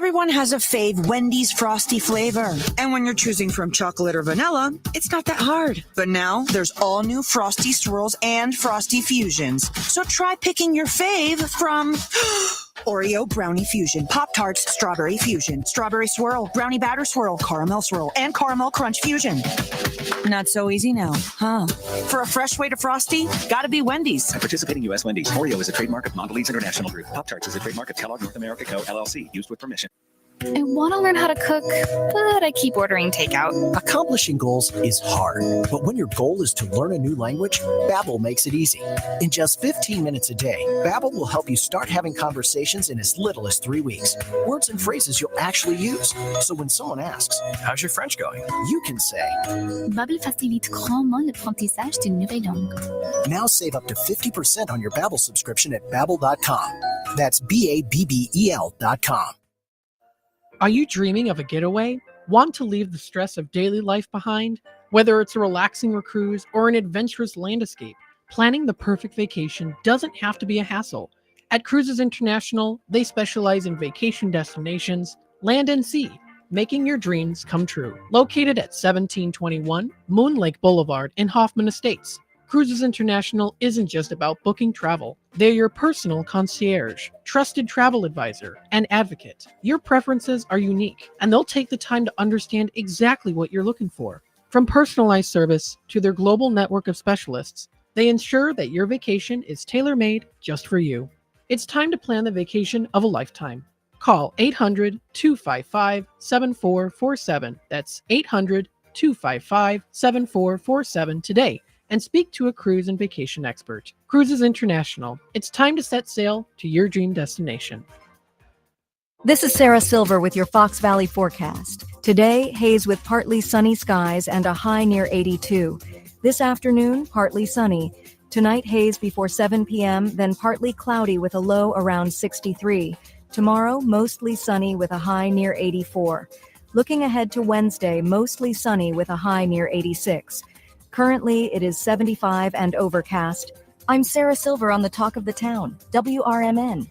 Everyone has a fave Wendy's Frosty flavor. And when you're choosing from chocolate or vanilla, it's not that hard. But now there's all new Frosty Swirls and Frosty Fusions. So try picking your fave from Oreo Brownie Fusion, Pop-Tarts Strawberry Fusion, Strawberry Swirl, Brownie Batter Swirl, Caramel Swirl, and Caramel Crunch Fusion. Not so easy now, huh? For a fresh way to Frosty, gotta be Wendy's. Participating U.S. Wendy's. Oreo is a trademark of Mondelez International Group. Pop-Tarts is a trademark of Kellogg North America Co., LLC. Used with permission. I want to learn how to cook, but I keep ordering takeout. Accomplishing goals is hard, but when your goal is to learn a new language, Babbel makes it easy. In just 15 minutes a day, Babbel will help you start having conversations in as little as 3 weeks. Words and phrases you'll actually use. So when someone asks, "How's your French going?" you can say, Babbel facilite grandement l'apprentissage d'une nouvelle langue. Now save up to 50% on your Babbel subscription at Babbel.com. That's BABBEL.com. Are you dreaming of a getaway? Want to leave the stress of daily life behind? Whether it's a relaxing cruise or an adventurous land escape, planning the perfect vacation doesn't have to be a hassle. At Cruises International, they specialize in vacation destinations, land and sea, making your dreams come true. Located at 1721 Moon Lake Boulevard in Hoffman Estates, Cruises International isn't just about booking travel. They're your personal concierge, trusted travel advisor, and advocate. Your preferences are unique, and they'll take the time to understand exactly what you're looking for. From personalized service to their global network of specialists, they ensure that your vacation is tailor-made just for you. It's time to plan the vacation of a lifetime. Call 800-255-7447. That's 800-255-7447 today. And speak to a cruise and vacation expert. Cruises International. It's time to set sail to your dream destination. This is Sarah Silver with your Fox Valley forecast. Today, haze with partly sunny skies and a high near 82. This afternoon, partly sunny. Tonight, haze before 7 p.m., then partly cloudy with a low around 63. Tomorrow, mostly sunny with a high near 84. Looking ahead to Wednesday, mostly sunny with a high near 86. Currently, it is 75 and overcast. I'm Sarah Silver on the Talk of the Town, WRMN.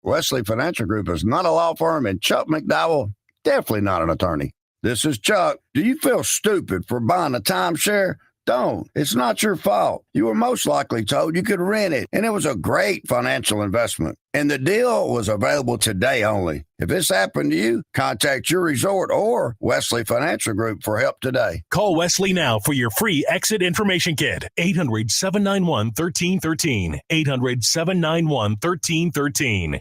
Wesley Financial Group is not a law firm, and Chuck McDowell, definitely not an attorney. This is Chuck. Do you feel stupid for buying a timeshare? Don't. It's not your fault. You were most likely told you could rent it, and it was a great financial investment. And the deal was available today only. If this happened to you, contact your resort or Wesley Financial Group for help today. Call Wesley now for your free exit information kit. 800-791-1313. 800-791-1313.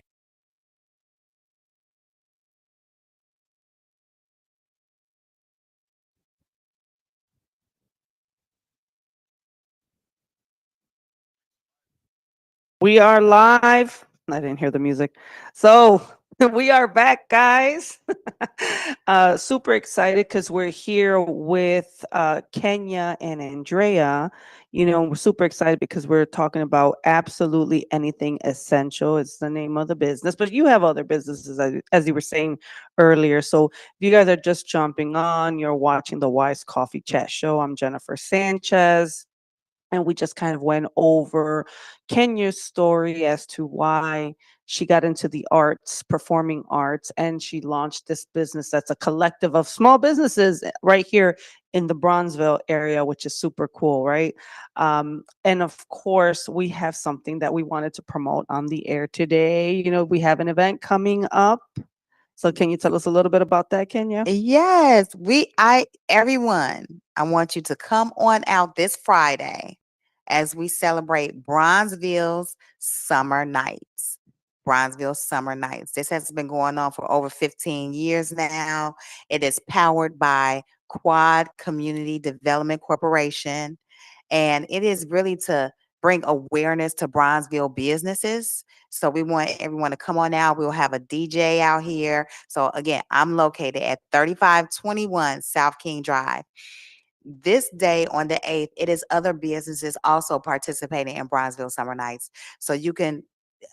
We are live. I didn't hear the music. So we are back, guys. Super excited because we're here with Kenya and Andrea. You know, we're super excited because we're talking about absolutely anything essential. It's the name of the business, but you have other businesses, as you were saying earlier. So if you guys are just jumping on, you're watching the Wise Coffee Chat Show. I'm Jennifer Sanchez. And we just kind of went over Kenya's story as to why she got into the arts, performing arts, and she launched this business that's a collective of small businesses right here in the Bronzeville area, which is super cool, right? And of course, we have something that we wanted to promote on the air today. You know, we have an event coming up. So can you tell us a little bit about that, Kenya? Yes, everyone, I want you to come on out this Friday as we celebrate Bronzeville's Summer Nights. Bronzeville Summer Nights. This has been going on for over 15 years now. It is powered by Quad Community Development Corporation, and it is really to bring awareness to Bronzeville businesses. So we want everyone to come on out. We'll have a DJ out here. So again, I'm located at 3521 South King Drive. This day on the 8th, it is other businesses also participating in Bronzeville Summer Nights. So you can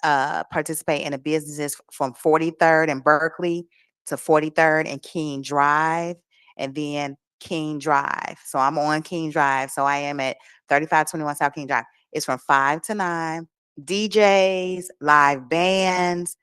participate in the businesses from 43rd and Berkeley to 43rd and King Drive, and then King Drive. So I'm on King Drive. So I am at 3521 South King Drive. It's from 5 to 9. DJs, live bands,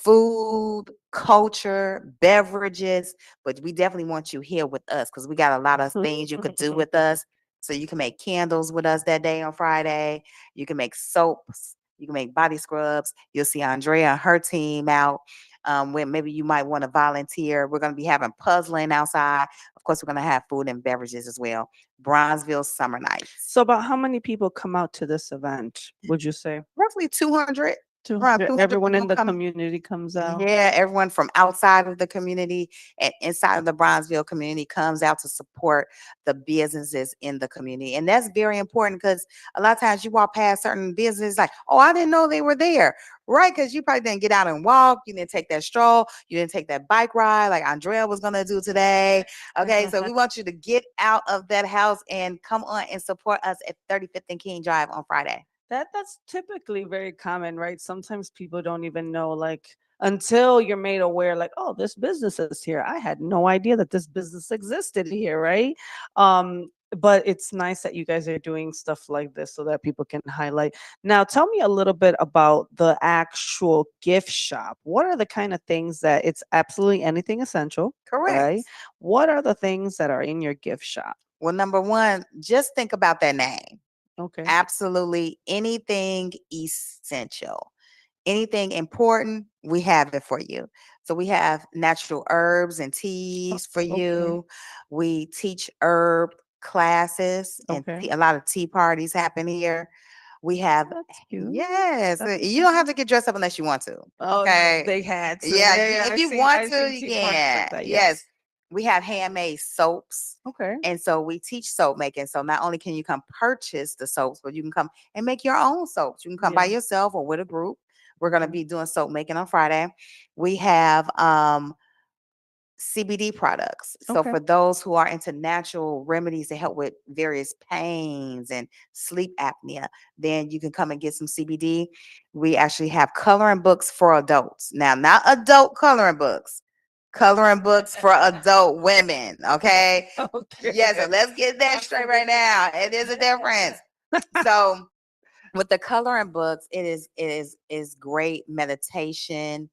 food, culture, beverages, but we definitely want you here with us because we got a lot of things you could do with us. So you can make candles with us that day on Friday. You can make soaps. You can make body scrubs. You'll see Andrea and her team out. Where maybe you might want to volunteer. We're going to be having puzzling outside. Of course, we're going to have food and beverages as well. Bronzeville Summer Nights. So about how many people come out to this event, would you say? Roughly 200. Around 200 Everyone in people the come. community comes out. Yeah, everyone from outside of the community and inside of the Bronzeville community comes out to support the businesses in the community. And that's very important because a lot of times you walk past certain businesses like, oh, I didn't know they were there. Right? Because you probably didn't get out and walk. You didn't take that stroll. You didn't take that bike ride like Andrea was going to do today. Okay. So we want you to get out of that house and come on and support us at 35th and King Drive on Friday. That's typically very common, right? Sometimes people don't even know, like, until you're made aware, like, oh, this business is here. I had no idea that this business existed here, right? But it's nice that you guys are doing stuff like this so that people can highlight. Now, tell me a little bit about the actual gift shop. What are the kind of things that it's absolutely anything essential? Correct. Right? What are the things that are in your gift shop? Well, number one, just think about that name. Okay. Absolutely anything essential, anything important, we have it for you. So we have natural herbs and teas for you. We teach herb classes and Okay. a lot of tea parties happen here. We have That's cute. yes, That's you don't have to get dressed up unless you want to. Oh, Okay. they had to. Yeah, Yeah, if I've you seen, want I've to, seen you tea parties can. like that. Yes. We have handmade soaps. Okay. And so we teach soap making. So not only can you come purchase the soaps, but you can come and make your own soaps. You can come by Yeah. yourself or with a group. We're going to Okay. be doing soap making on Friday. We have CBD products. So Okay. for those who are into natural remedies to help with various pains and sleep apnea, then you can come and get some CBD. We actually have coloring books for adults. Now, not adult coloring books. Coloring books for adult women. Okay. Okay. Yes, so let's get that straight right now. It is a difference. So with the coloring books, it is great meditation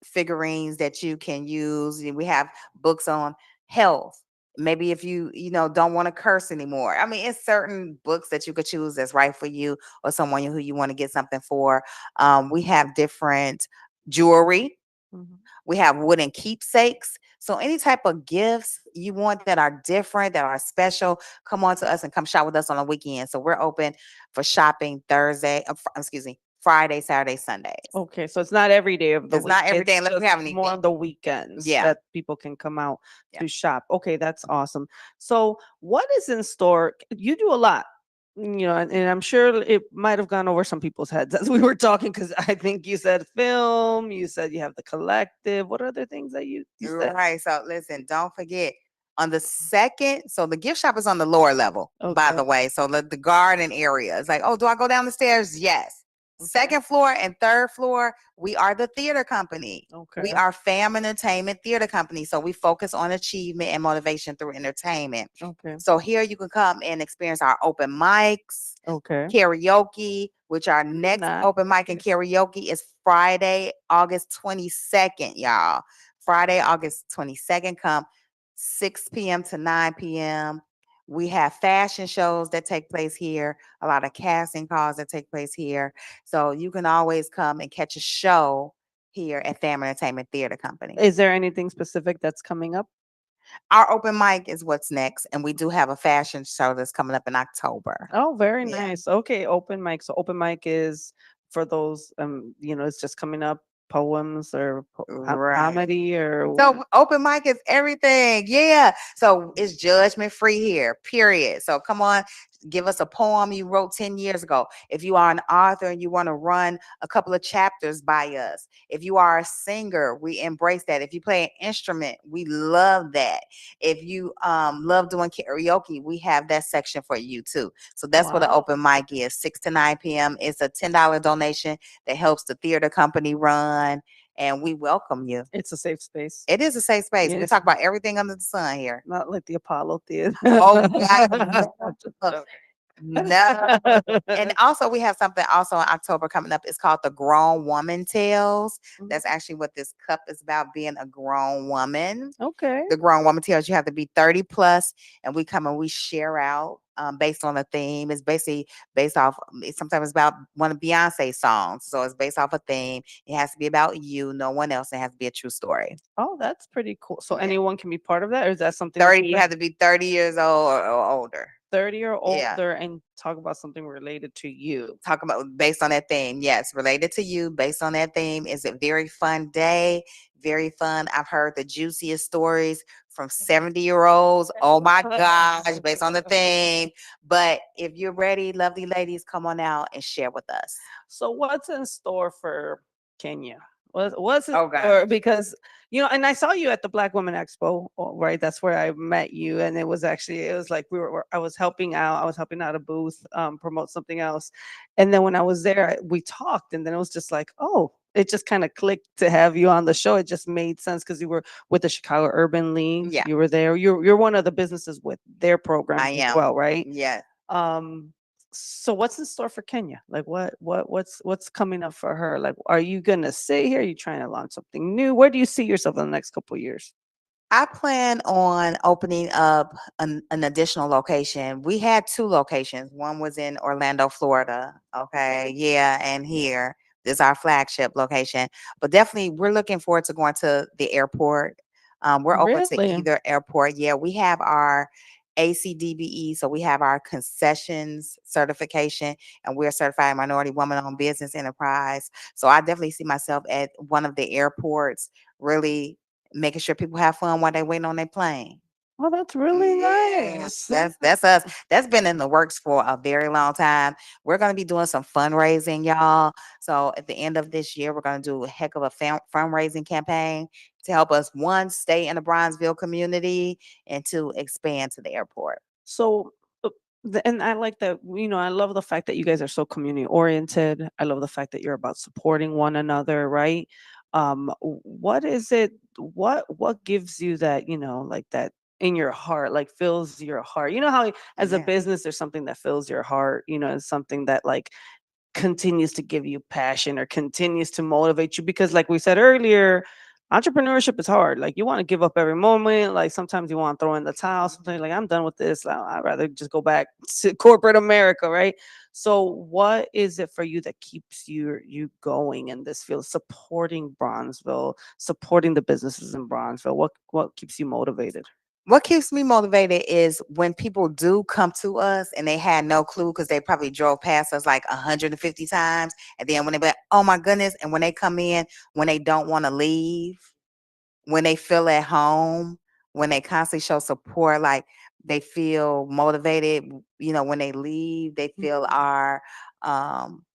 figurines that you can use. We have books on health. Maybe if you don't want to curse anymore. I mean, it's certain books that you could choose that's right for you or someone who you want to get something for. We have different jewelry. Mhm. We have wooden keepsakes. So any type of gifts you want that are different, that are special, come on to us and come shop with us on the weekend. So we're open for shopping Friday, Saturday, Sundays. Okay, so it's not every day of the It's week. not every day It's unless we just have an more event. on the weekends Yeah. that people can come out Yeah. to shop. Okay, that's awesome. So what is in store? You do a lot, and I'm sure it might have gone over some people's heads as we were talking, because I think you said film, you said you have the collective. What other things that you said? Right. So listen, don't forget on the second. So the gift shop is on the lower level, by the Okay. way. So the garden area is like, oh, do I go down the stairs? Yes. Second floor and third floor, we are the theater company. Okay. We are Fam Entertainment Theater Company. So we focus on achievement and motivation through entertainment. Okay. So here you can come and experience our open mics, Okay. karaoke, which our next Nice. open mic and karaoke is Friday, August 22nd, y'all. Friday, August 22nd, come 6 p.m. to 9 p.m. We have fashion shows that take place here, a lot of casting calls that take place here. So you can always come and catch a show here at Fam Entertainment Theater Company. Is there anything specific that's coming up? Our open mic is what's next, and we do have a fashion show that's coming up in October. Oh, very Yeah. nice. Okay, open mic. So open mic is for those, it's just coming up, poems or Right. comedy or So open mic is everything. Yeah. So it's judgment free here, period. So come on, give us a poem you wrote 10 years ago. If you are an author and you want to run a couple of chapters by us, if you are a singer, we embrace that. If you play an instrument, we love that. If you love doing karaoke, we have that section for you too. So that's what the Wow. open mic is, 6 to 9 p.m. It's a $10 donation that helps the theater company run. And we welcome you. It's a safe space. It is a safe space. We Yes. talk about everything under the sun here. Not like the Apollo Theater. Oh, God. No. And also, we have something also in October coming up. It's called the Grown Woman Tales. That's actually what this cup is about, being a grown woman. Okay. The Grown Woman Tales, you have to be 30 plus, and we come and we share out based on a theme. It's basically based off, it's sometimes about one of Beyonce's songs. So it's based off a theme. It has to be about you, no one else. It has to be a true story. Oh, that's pretty cool. So Yeah. anyone can be part of that, or is that something that 30, you have to be 30 years old or older. 30 or Yeah. older and talk about something related to you? Talk about based on that theme. Yes, related to you, based on that theme. It's a very fun day. Very fun. I've heard the juiciest stories from 70-year-olds. Oh my gosh, based on the theme. But if you're ready, lovely ladies, come on out and share with us. So what's in store for Kenya? What's in Oh, God. store? Because and I saw you at the Black Women Expo, right? That's where I met you, and it was like I was helping out. I was helping out a booth, promote something else, and then when I was there, we talked, and then it was just like, oh, it just kind of clicked to have you on the show. It just made sense because you were with the Chicago Urban League. Yeah. You were there. You're one of the businesses with their programs I as am. well, right? Yeah. So what's in store for Kenya? Like what's coming up for her? Like, are you gonna stay here? Are you trying to launch something new? Where do you see yourself in the next couple of years? I plan on opening up an additional location. We had two locations. One was in Orlando, Florida. Okay. Yeah. And here, this is our flagship location. But definitely, we're looking forward to going to the airport. We're open to Really? either airport. Yeah. We have our ACDBE. So we have our concessions certification, and we're a certified minority woman owned business enterprise. So I definitely see myself at one of the airports, really making sure people have fun while they're waiting on their plane. Oh, that's really Yeah, nice. that's us. That's been in the works for a very long time. We're gonna be doing some fundraising, y'all. So at the end of this year, we're gonna do a heck of a fundraising campaign to help us, one, stay in the Bronzeville community, and two, expand to the airport. So, and I like that, I love the fact that you guys are so community oriented. I love the fact that you're about supporting one another, right? What is it, what gives you that, like that in your heart, like fills your heart? You know how as a Yeah. business, there's something that fills your heart, and something that like continues to give you passion or continues to motivate you because like we said earlier, entrepreneurship is hard. Like you want to give up every moment. Like sometimes you want to throw in the towel. Sometimes like I'm done with this. I'd rather just go back to corporate America, right? So what is it for you that keeps you going in this field, supporting Bronzeville, supporting the businesses in Bronzeville? What keeps you motivated? What keeps me motivated is when people do come to us and they had no clue because they probably drove past us like 150 times. And then when they be like, oh my goodness, and when they come in, when they don't want to leave, when they feel at home, when they constantly show support, like they feel motivated, when they leave, they feel um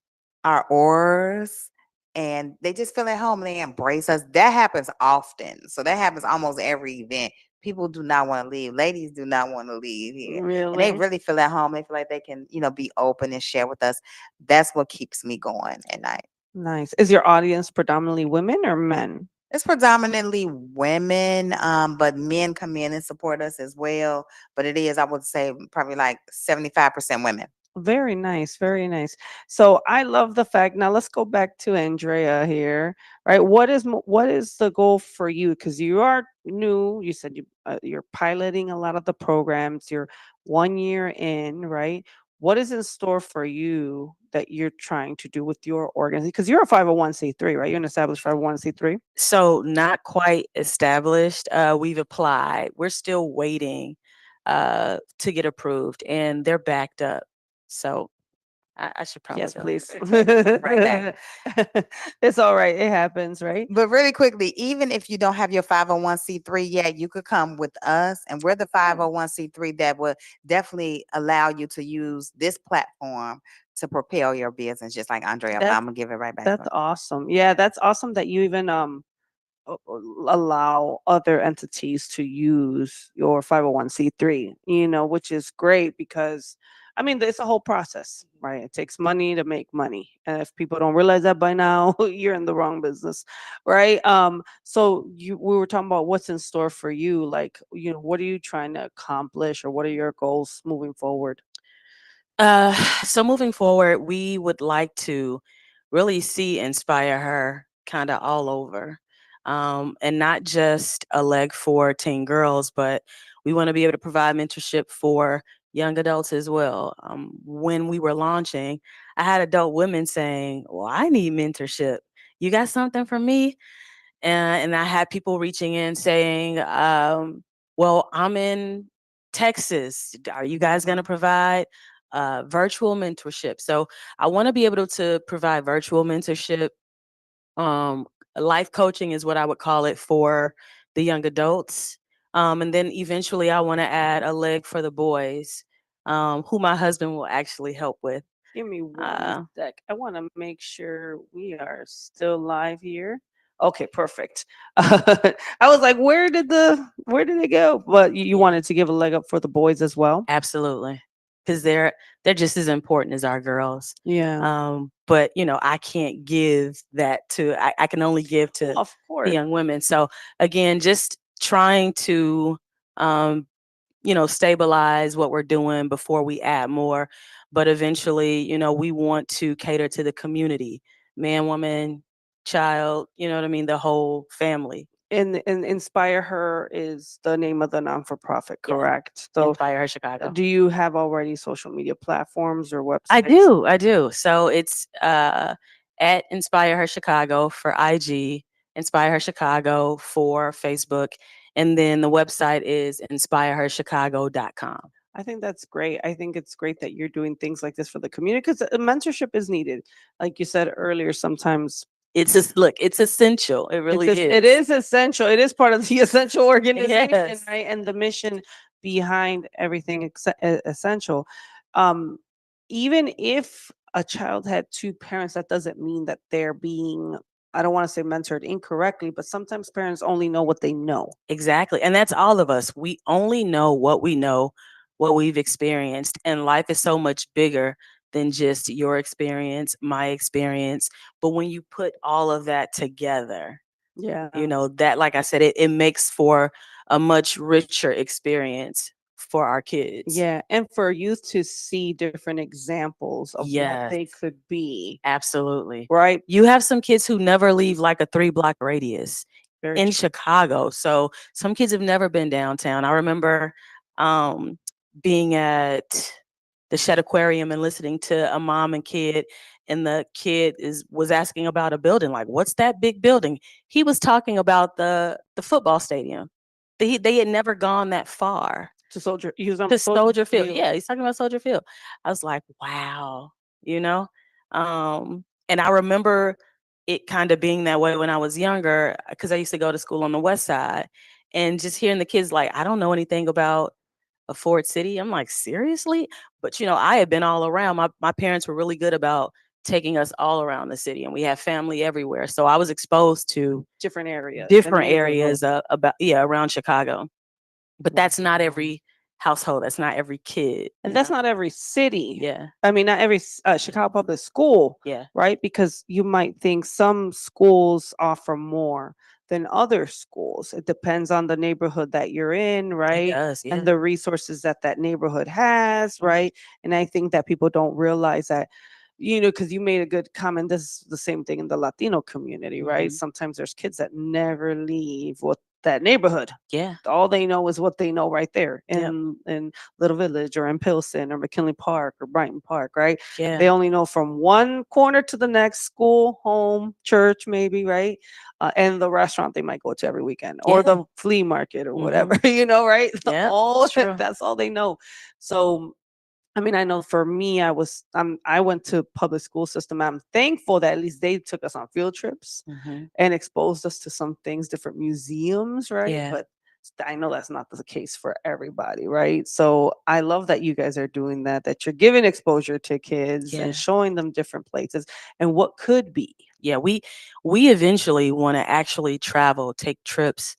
our auras, and they just feel at home and they embrace us. That happens often. So that happens almost every event. People do not want to leave. Ladies do not want to leave here. And they Really really feel at home. They feel like they can, be open and share with us. That's what keeps me going at night. nice. Is your audience predominantly women or men? It's predominantly women, but men come in and support us as well. But it is, I would say, probably like 75% women. Very nice, very nice. So I love the fact. Now let's go back to Andrea here, right? What is the goal for you? Because you are new. You said you're piloting a lot of the programs. You're 1 year in, right? What is in store for you that you're trying to do with your organization? Because you're a 501(c)(3), right? You're an established 501(c)(3). So not quite established. We've applied. We're still waiting to get approved, and they're backed up. So I should probably Yes, go. please. Right back. It's all right. It happens, right? But really quickly, even if you don't have your 501(c)(3 yet, you could come with us. And we're the 501(c)(3 that will definitely allow you to use this platform to propel your business, just like Andrea. But That's I'm going to give it right back to that's her. awesome. Yeah, that's awesome that you even allow other entities to use your 501(c)(3, which is great because I mean it's a whole process, right? It takes money to make money. And if people don't realize that by now, you're in the wrong business, right? So we were talking about what's in store for you, like, what are you trying to accomplish or what are your goals moving forward? So moving forward, we would like to really see Inspire Her kind of all over. And not just a leg for teen girls, but we want to be able to provide mentorship for young adults as well. When we were launching, I had adult women saying, "Well, I need mentorship. You got something for me?" And I had people reaching in saying, "Well, I'm in Texas. Are you guys going to provide virtual mentorship?" So I want to be able to provide virtual mentorship. um, Life coaching is what I would call it for the young adults. And then eventually I want to add a leg for the boys, who my husband will actually help with. Give me Uh, one sec. I want to make sure we are still live here. Okay, perfect. I was like, where did it go? But you yeah, wanted to give a leg up for the boys as well. absolutely, because they're just as important as our girls. Yeah, But I can't give that to. I can only give to of the course. young women. So again, just trying to um, stabilize what we're doing before we add more. But eventually, we want to cater to the community, man, woman, child, you know what I mean? The whole family. And Inspire Her is the name of the non for profit, Yeah. correct? So, Inspire Her Chicago. do you have already social media platforms or I websites? do. I do. So it's at Inspire Her Chicago for IG, Inspire Her Chicago for Facebook, and then the website is inspireherchicago.com. I think that's great. I think it's great that you're doing things like this for the community because mentorship is needed. Like you said earlier, sometimes It's just look, it's essential. It really it is. is essential. It is part of the essential organization, Yes. right? And the mission behind everything essential. Um, Even if a child had two parents, that doesn't mean that they're being, I don't want to say mentored incorrectly, but sometimes parents only know what they know. Exactly. And that's all of us. We only know, what we've experienced. And life is so much bigger than just your experience, my experience. But when you put all of that together, Yeah. that, like I said, it makes for a much richer experience for our kids. Yeah, and for youth to see different examples of what Yes, they could be, absolutely. right? You have some kids who never leave like a 3-block radius Very in true. Chicago. So some kids have never been downtown. I remember um, being at the Shed Aquarium and listening to a mom and kid, and the kid was asking about a building, like, "What's that big building?" He was talking about the football stadium. They had never gone that far To soldier, he was on to Soldier Soldier Field. Field. Yeah, he's talking about Soldier Field. I was like, wow, you know? And I remember it kind of being that way when I was younger because I used to go to school on the west side and just hearing the kids like, I don't know anything about a Ford City. I'm like, seriously? But I had been all around. My parents were really good about taking us all around the city and we have family everywhere. So I was exposed to Different areas and different neighborhoods. areas around Chicago. But that's not every household. That's not every kid. And that's not every city. Yeah. I mean, not every Chicago public school, Yeah. right? Because you might think some schools offer more than other schools. It depends on the neighborhood that you're in, It right? does. Yeah. And the resources that that neighborhood has, right? And I think that people don't realize that, because you made a good comment. This is the same thing in the Latino community, right? Mhm. Sometimes there's kids that never leave what that neighborhood. Yeah. All they know is what they know right there Yep. in Little Village or in Pilsen or McKinley Park or Brighton Park, right? Yeah. They only know from one corner to the next: school, home, church, maybe, right? And the restaurant they might go to every weekend or Yeah. the flea market or whatever, Mhm. right? Yep. All It's true. that's all they know. So I mean, I know for me, I went to public school system. I'm thankful that at least they took us on field trips Mhm. and exposed us to some things, different museums, right? Yeah. But I know that's not the case for everybody, right? So I love that you guys are doing that, that you're giving exposure to kids and Yeah. showing them different places and what could be. Yeah, we eventually want to actually travel, take trips,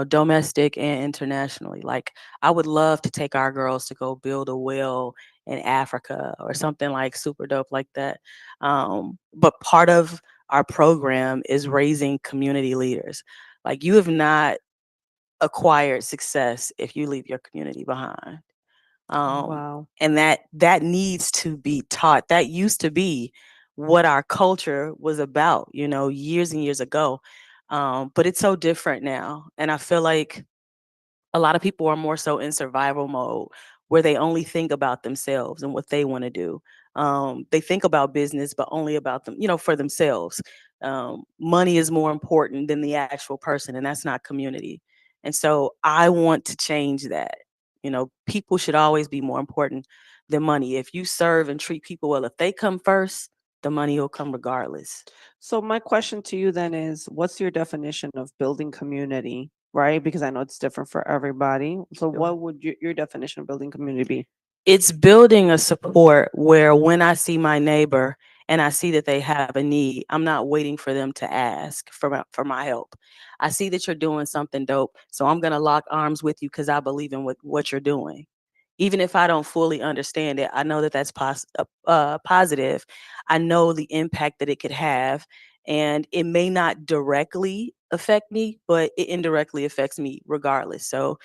domestic and internationally. Like I would love to take our girls to go build a well in Africa or something like super dope like that. But part of our program is raising community leaders. Like you have not acquired success if you leave your community behind. Wow. And that needs to be taught. That used to be what our culture was about, years and years ago. But it's so different now. And I feel like a lot of people are more so in survival mode where they only think about themselves and what they want to do. They think about business, but only about them, for themselves. Money is more important than the actual person, and that's not community. And so I want to change that. People should always be more important than money. If you serve and treat people well, if they come first, the money will come regardless. So my question to you then is, what's your definition of building community, right? Because I know it's different for everybody. So what would your definition of building community be? It's building a support where when I see my neighbor and I see that they have a need, I'm not waiting for them to ask for my help. I see that you're doing something dope, so I'm going to lock arms with you because I believe in what you're doing. Even if I don't fully understand it, I know that that's positive. I know the impact that it could have, and it may not directly affect me, but it indirectly affects me regardless. So,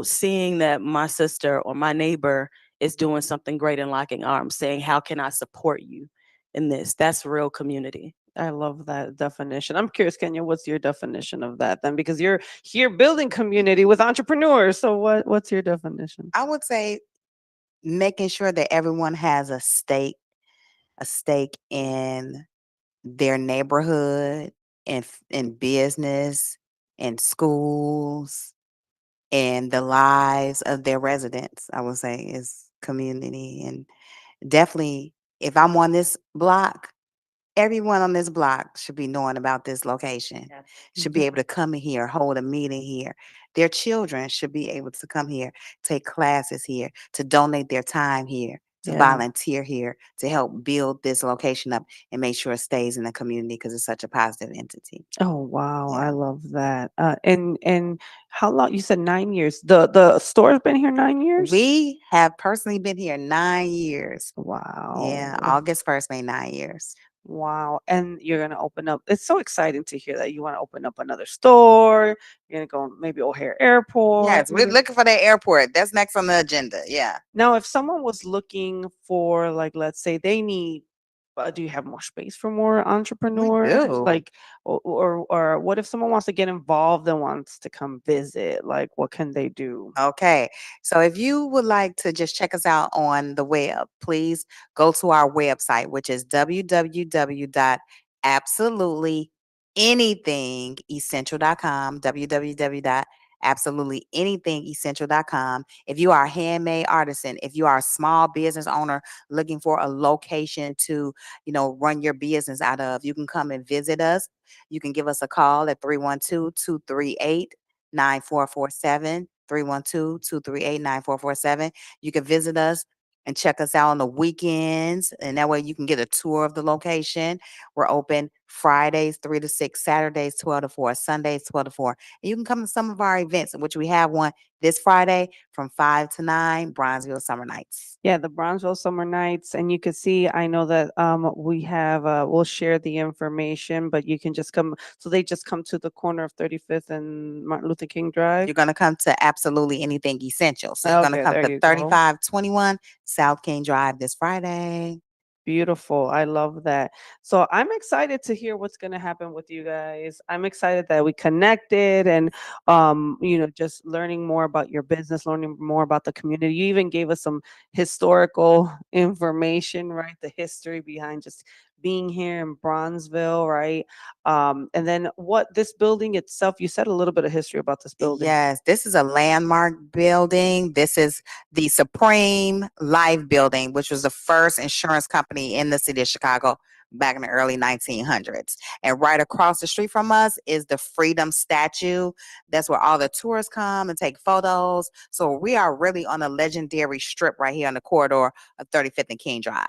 seeing that my sister or my neighbor is doing something great and locking arms, saying, how can I support you in this? That's real community. I love that definition. I'm curious, Kenya, what's your definition of that then? Because you're here building community with entrepreneurs. So what's your definition? I would say making sure that everyone has a stake in their neighborhood, in business, in schools, and the lives of their residents. I would say is community, and definitely if I'm on this block, everyone on this block should be knowing about this location, should be able to come in here, hold a meeting here. Their children should be able to come here, take classes here, to donate their time here, to Yeah. volunteer here, to help build this location up and make sure it stays in the community because it's such a positive entity. Oh wow, I Yeah. love that. And how long? You said 9 years. The store's been here 9 years. We have personally been here 9 years. Yeah, Wow. August 1st made 9 years. Wow. And you're gonna open up. It's so exciting to hear that you want to open up another store. You're gonna go maybe O'Hare Airport. Yes, we're looking for that airport. That's next on the agenda. Yeah. Now, if someone was looking for, like, let's say they need, do you have more space for more entrepreneurs? do. Like, or what if someone wants to get involved and wants to come visit? Like, what can they do? Okay. So if you would like to just check us out on the web, please go to our website, which is www.absolutelyanythingessential.com. www.absolutelyanythingessential.com. If you are a handmade artisan, if you are a small business owner looking for a location to, run your business out of, you can come and visit us. You can give us a call at 312-238-9447. 312-238-9447. You can visit us and check us out on the weekends, and that way you can get a tour of the location. We're open Fridays 3 to 6, Saturdays 12 to 4, Sundays 12 to 4. And you can come to some of our events, in which we have one this Friday from 5 to 9, Bronzeville Summer Nights. Yeah, the Bronzeville Summer Nights, and you can see. I know that we have. We'll share the information, but you can just come. So they just come to the corner of 35th and Martin Luther King Drive. You're going to come to Absolutely Anything Essential. So you're going to come to 3521 South King Drive this Friday. Beautiful. I love that. So I'm excited to hear what's going to happen with you guys. I'm excited that we connected and just learning more about your business, learning more about the community. You even gave us some historical information, right? The history behind just being here in Bronzeville, right? And then what this building itself, you said a little bit of history about this building. Yes, this is a landmark building. This is the Supreme Life Building, which was the first insurance company in the city of Chicago back in the early 1900s. And right across the street from us is the Freedom Statue. That's where all the tourists come and take photos. So we are really on a legendary strip right here on the corridor of 35th and King Drive.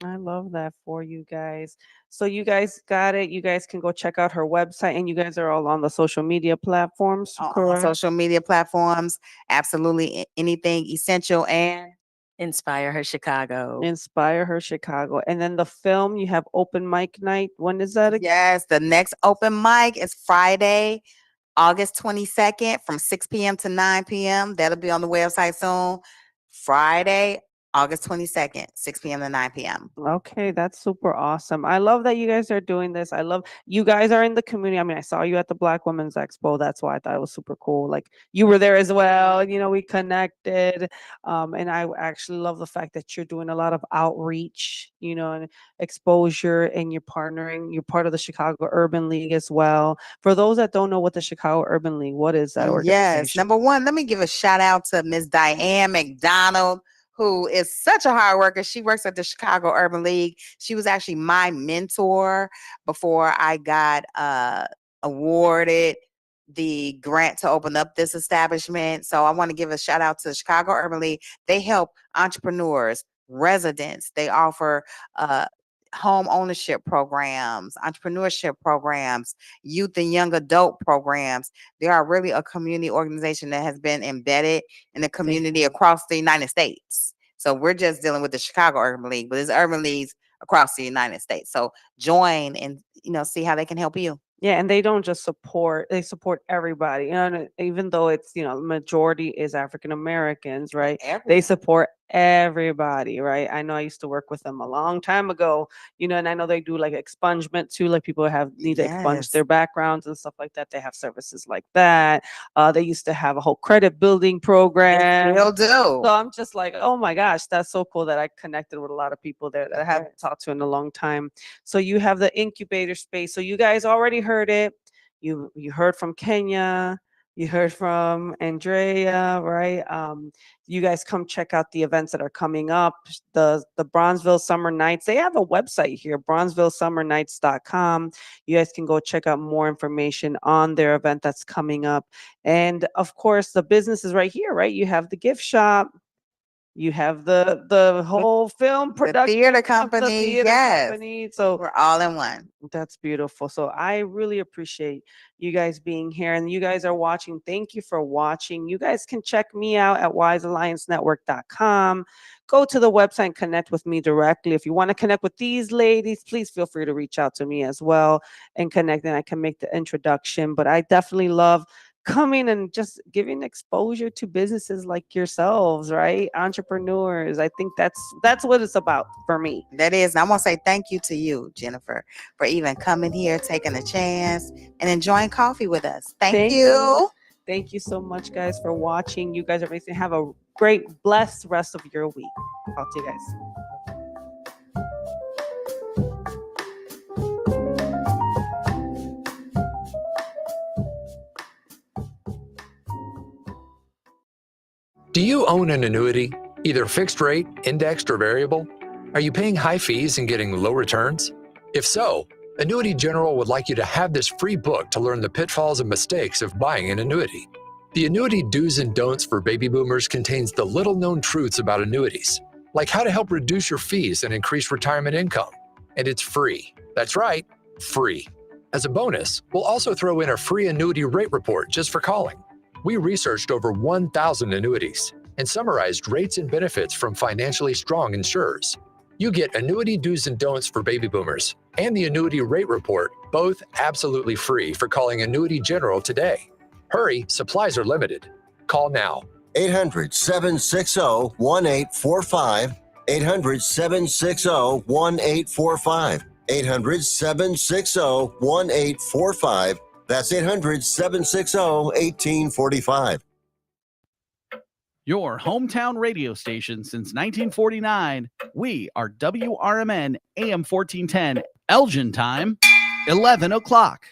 I love that for you guys. So you guys got it. You guys can go check out her website, and you guys are all on the social media platforms, On correct? social media platforms, Absolutely Anything Essential and Inspire Her Chicago. Inspire Her Chicago. And then the film, you have open mic night. When is that again? Yes, the next open mic is Friday, August 22nd from 6 p.m. to 9 p.m. That'll be on the website soon. Friday, August 22nd, 6 p.m. to 9 p.m. Okay, that's super awesome. I love that you guys are doing this. I love you guys are in the community. I mean, I saw you at the Black Women's Expo. That's why I thought it was super cool. Like you were there as well. We connected. And I actually love the fact that you're doing a lot of outreach, and exposure, and you're partnering. You're part of the Chicago Urban League as well. For those that don't know what the Chicago Urban League, what is that organization? Yes. Number one, let me give a shout out to Miss Diane McDonald, who is such a hard worker. She works at the Chicago Urban League. She was actually my mentor before I got awarded the grant to open up this establishment. So I want to give a shout out to the Chicago Urban League. They help entrepreneurs, residents. They offer home ownership programs, entrepreneurship programs, youth and young adult programs. They are really a community organization that has been embedded in the community across the United States. So we're just dealing with the Chicago Urban League, but there's urban leagues across the United States. So join and see how they can help you. Yeah, and they don't just support, they support everybody. And even though it's, the majority is African Americans, right? They support everybody, right? I know I used to work with them a long time ago, and I know they do like expungement too, like people need to expunge their backgrounds and stuff like that. They have services like that. They used to have a whole credit building program. They'll do. So I'm just like, oh my gosh, that's so cool that I connected with a lot of people there that I haven't talked to in a long time. So you have the incubator space. So you guys already heard it. You heard from Kenya. You heard from Andrea, right? You guys come check out the events that are coming up. The Bronzeville Summer Nights. They have a website here, bronzevillesummernights.com. You guys can go check out more information on their event that's coming up. And of course, the business is right here, right? You have the gift shop. You have the whole film production, the theater company. Company. So we're all in one. That's beautiful. So I really appreciate you guys being here, and you guys are watching. Thank you for watching. You guys can check me out at wisealliancenetwork.com. Go to the website and connect with me directly. If you want to connect with these ladies, please feel free to reach out to me as well and connect, and I can make the introduction. But I definitely love coming and just giving exposure to businesses like yourselves, right? Entrepreneurs. I think that's what it's about for me. That is. And I want to say thank you to you, Jennifer, for even coming here, taking a chance, and enjoying coffee with us. Thank you. Thank you so much, guys, for watching. You guys are amazing. Have a great, blessed rest of your week. Talk to you guys. Do you own an annuity, either fixed rate, indexed, or variable? Are you paying high fees and getting low returns? If so, Annuity General would like you to have this free book to learn the pitfalls and mistakes of buying an annuity. The Annuity Do's and Don'ts for Baby Boomers contains the little-known truths about annuities, like how to help reduce your fees and increase retirement income. And it's free. That's right, free. As a bonus, we'll also throw in a free annuity rate report just for calling. We researched over 1,000 annuities and summarized rates and benefits from financially strong insurers. You get Annuity Do's and Don'ts for Baby Boomers and the Annuity Rate Report, both absolutely free for calling Annuity General today. Hurry, supplies are limited. Call now. 800-760-1845. 800-760-1845. 800-760-1845. That's 800-760-1845. Your hometown radio station since 1949. We are WRMN AM 1410, Elgin time, 11 o'clock.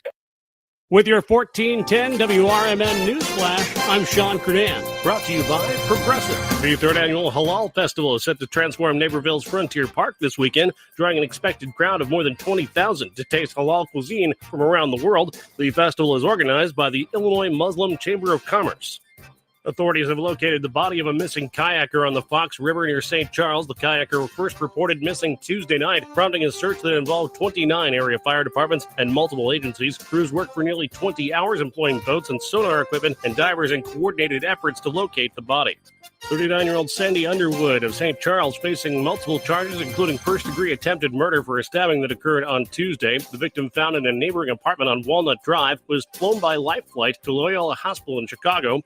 With your 1410 WRMN News Flash, I'm Sean Kernan. Brought to you by Progressive. The third annual Halal Festival is set to transform Naperville's Frontier Park this weekend, drawing an expected crowd of more than 20,000 to taste halal cuisine from around the world. The festival is organized by the Illinois Muslim Chamber of Commerce. Authorities have located the body of a missing kayaker on the Fox River near St. Charles. The kayaker was first reported missing Tuesday night, prompting a search that involved 29 area fire departments and multiple agencies. Crews worked for nearly 20 hours, employing boats and sonar equipment and divers in coordinated efforts to locate the body. 39-year-old Sandy Underwood of St. Charles facing multiple charges, including first-degree attempted murder for a stabbing that occurred on Tuesday. The victim, found in a neighboring apartment on Walnut Drive, was flown by life flight to Loyola Hospital in Chicago.